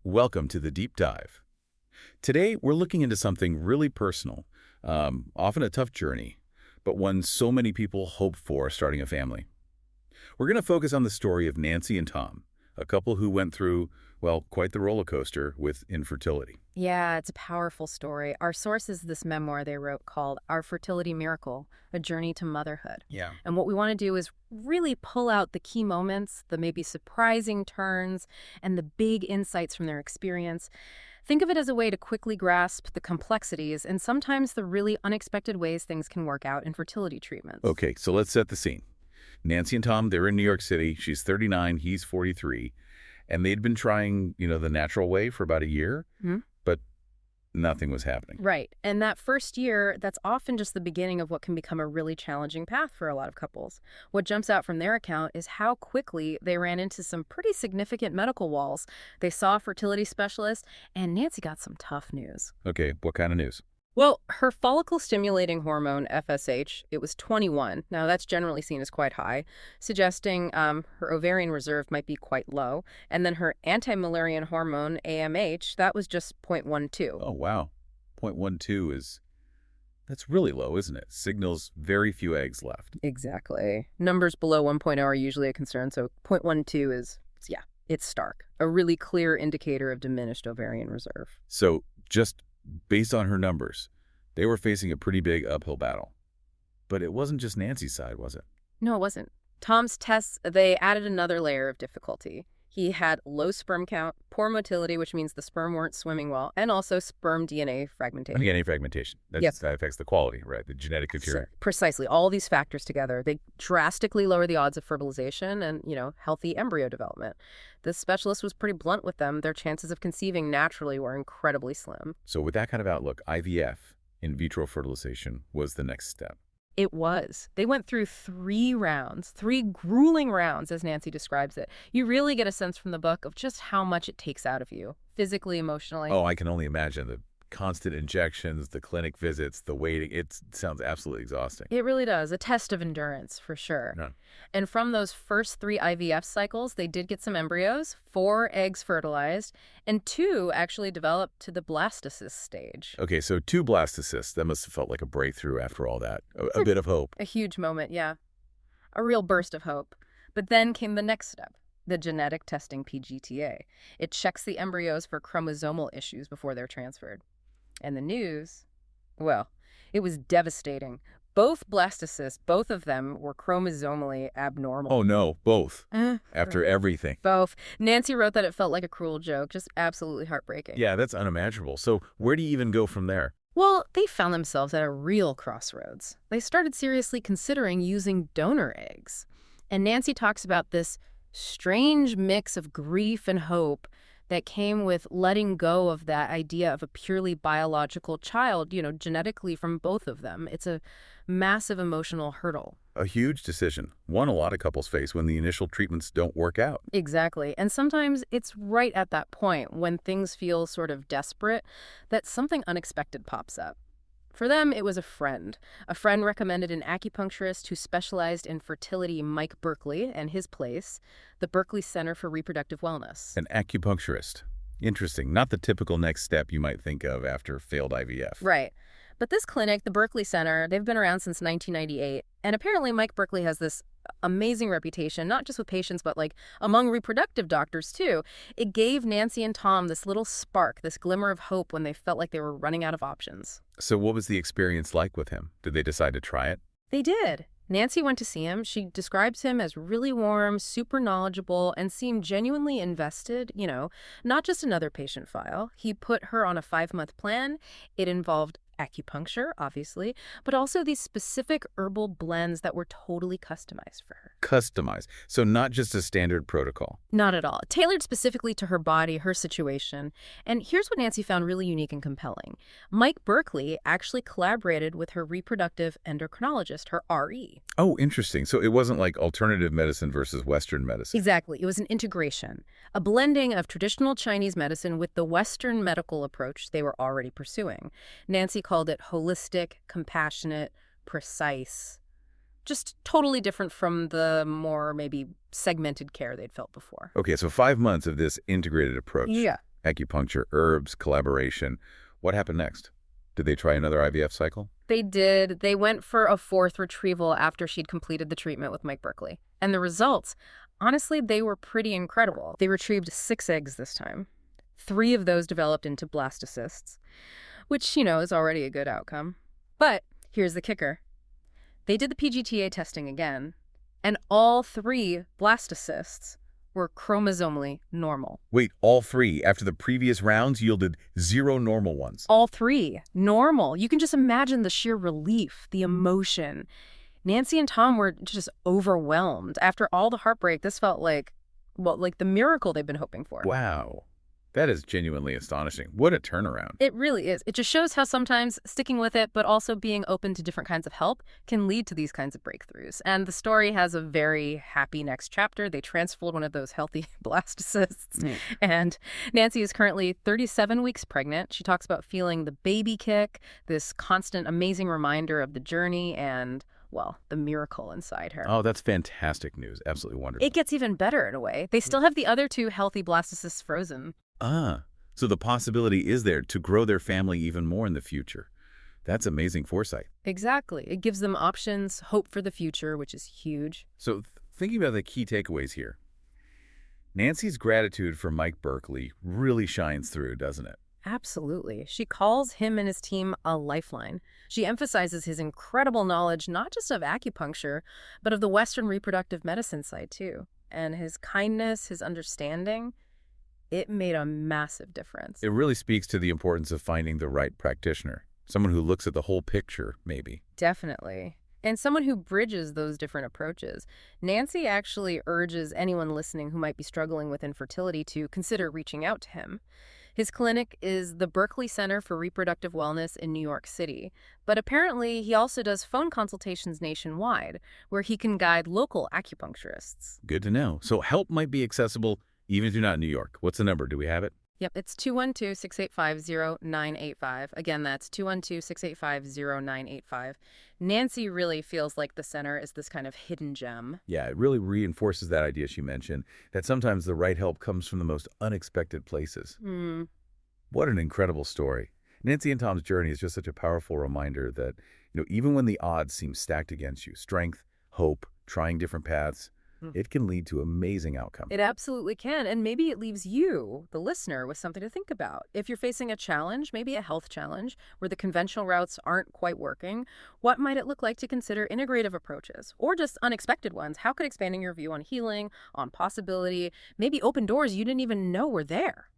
Welcome to the Deep Dive. Today, we're looking into something really personal, often a tough journey, but one so many people hope for starting a family. We're going to focus on the story of Nancy and Tom, a couple who went through, well, quite the roller coaster with infertility. Yeah, it's a powerful story. Our source is this memoir they wrote called Our Fertility Miracle, A Journey to Motherhood. Yeah. And what we want to do is really pull out the key moments, the maybe surprising turns, and the big insights from their experience. Think of it as a way to quickly grasp the complexities and sometimes the really unexpected ways things can work out in fertility treatments. Okay, so let's set the scene. Nancy and Tom, they're in New York City. She's 39, he's 43. And they'd been trying, the natural way for about a year, but nothing was happening. Right. And that first year, that's often just the beginning of what can become a really challenging path for a lot of couples. What jumps out from their account is how quickly they ran into some pretty significant medical walls. They saw a fertility specialist, and Nancy got some tough news. Okay, what kind of news? Well, her follicle-stimulating hormone, FSH, it was 21. Now, that's generally seen as quite high, suggesting her ovarian reserve might be quite low. And then her anti-Müllerian hormone, AMH, that was just 0.12. Oh, wow. 0.12 that's really low, isn't it? Signals very few eggs left. Exactly. Numbers below 1.0 are usually a concern, so 0.12 is, yeah, it's stark. A really clear indicator of diminished ovarian reserve. So just based on her numbers, they were facing a pretty big uphill battle. But it wasn't just Nancy's side, was it? No, it wasn't. Tom's tests, they added another layer of difficulty. He had low sperm count, poor motility, which means the sperm weren't swimming well, and also sperm DNA fragmentation. DNA fragmentation. That affects the quality, right? The genetic material. Precisely. All these factors together, they drastically lower the odds of fertilization and, healthy embryo development. This specialist was pretty blunt with them. Their chances of conceiving naturally were incredibly slim. So with that kind of outlook, IVF, in vitro fertilization, was the next step. It was. They went through 3 rounds, 3 grueling rounds, as Nancy describes it. You really get a sense from the book of just how much it takes out of you, physically, emotionally. Oh, I can only imagine the constant injections, the clinic visits, the waiting. It sounds absolutely exhausting. It really does. A test of endurance, for sure. Yeah. And from those first 3 IVF cycles, they did get some embryos, 4 eggs fertilized, and 2 actually developed to the blastocyst stage. Okay, so 2 blastocysts. That must have felt like a breakthrough after all that. A bit of hope. A huge moment, yeah. A real burst of hope. But then came the next step. The genetic testing PGTA. It checks the embryos for chromosomal issues before they're transferred. And the news, well, it was devastating. Both blastocysts, both of them were chromosomally abnormal. Oh, no, both. After everything. Both. Nancy wrote that it felt like a cruel joke, just absolutely heartbreaking. Yeah, that's unimaginable. So where do you even go from there? Well, they found themselves at a real crossroads. They started seriously considering using donor eggs. And Nancy talks about this strange mix of grief and hope that came with letting go of that idea of a purely biological child, genetically from both of them. It's a massive emotional hurdle. A huge decision. One a lot of couples face when the initial treatments don't work out. Exactly. And sometimes it's right at that point when things feel sort of desperate that something unexpected pops up. For them, it was a friend. A friend recommended an acupuncturist who specialized in fertility, Mike Berkeley, and his place, the Berkeley Center for Reproductive Wellness. An acupuncturist. Interesting. Not the typical next step you might think of after failed IVF. Right. But this clinic, the Berkeley Center, they've been around since 1998. And apparently Mike Berkeley has this amazing reputation, not just with patients, but among reproductive doctors too. It gave Nancy and Tom this little spark, this glimmer of hope when they felt like they were running out of options. So what was the experience like with him? Did they decide to try it? They did. Nancy went to see him. She describes him as really warm, super knowledgeable, and seemed genuinely invested, not just another patient file. He put her on a 5-month plan. It involved acupuncture, obviously, but also these specific herbal blends that were totally customized for her. Customized. So not just a standard protocol. Not at all. Tailored specifically to her body, her situation. And here's what Nancy found really unique and compelling. Mike Berkeley actually collaborated with her reproductive endocrinologist, her RE. Oh, interesting. So it wasn't like alternative medicine versus Western medicine. Exactly. It was an integration, a blending of traditional Chinese medicine with the Western medical approach they were already pursuing. Nancy called it holistic, compassionate, precise. Just totally different from the more maybe segmented care they'd felt before. Okay, so 5 months of this integrated approach. Yeah. Acupuncture, herbs, collaboration. What happened next? Did they try another IVF cycle? They did. They went for a fourth retrieval after she'd completed the treatment with Mike Berkeley. And the results, honestly, they were pretty incredible. They retrieved 6 eggs this time. 3 of those developed into blastocysts, which, is already a good outcome. But here's the kicker. They did the PGTA testing again, and all 3 blastocysts were chromosomally normal. Wait, all 3 after the previous rounds yielded 0 normal ones? All 3 normal. You can just imagine the sheer relief, the emotion. Nancy and Tom were just overwhelmed. After all the heartbreak, this felt like the miracle they've been hoping for. Wow. That is genuinely astonishing. What a turnaround. It really is. It just shows how sometimes sticking with it, but also being open to different kinds of help can lead to these kinds of breakthroughs. And the story has a very happy next chapter. They transferred one of those healthy blastocysts. And Nancy is currently 37 weeks pregnant. She talks about feeling the baby kick, this constant, amazing reminder of the journey and, well, the miracle inside her. Oh, that's fantastic news. Absolutely wonderful. It gets even better in a way. They still have the other 2 healthy blastocysts frozen. So the possibility is there to grow their family even more in the future. That's amazing foresight. Exactly. It gives them options, hope for the future, which is huge. So thinking about the key takeaways here, Nancy's gratitude for Mike Berkeley really shines through, doesn't it? Absolutely. She calls him and his team a lifeline. She emphasizes his incredible knowledge, not just of acupuncture, but of the Western reproductive medicine side, too. And his kindness, his understanding, it made a massive difference. It really speaks to the importance of finding the right practitioner, someone who looks at the whole picture, maybe. Definitely. And someone who bridges those different approaches. Nancy actually urges anyone listening who might be struggling with infertility to consider reaching out to him. His clinic is the Berkeley Center for Reproductive Wellness in New York City. But apparently, he also does phone consultations nationwide, where he can guide local acupuncturists. Good to know. So help might be accessible even if you're not in New York. What's the number? Do we have it? Yep, it's 212-685-0985. Again, that's 212-685-0985. Nancy really feels like the center is this kind of hidden gem. Yeah, it really reinforces that idea she mentioned, that sometimes the right help comes from the most unexpected places. What an incredible story. Nancy and Tom's journey is just such a powerful reminder that, even when the odds seem stacked against you, strength, hope, trying different paths, it can lead to amazing outcomes. It absolutely can. And maybe it leaves you, the listener, with something to think about. If you're facing a challenge, maybe a health challenge, where the conventional routes aren't quite working, what might it look like to consider integrative approaches or just unexpected ones? How could expanding your view on healing, on possibility, maybe open doors you didn't even know were there?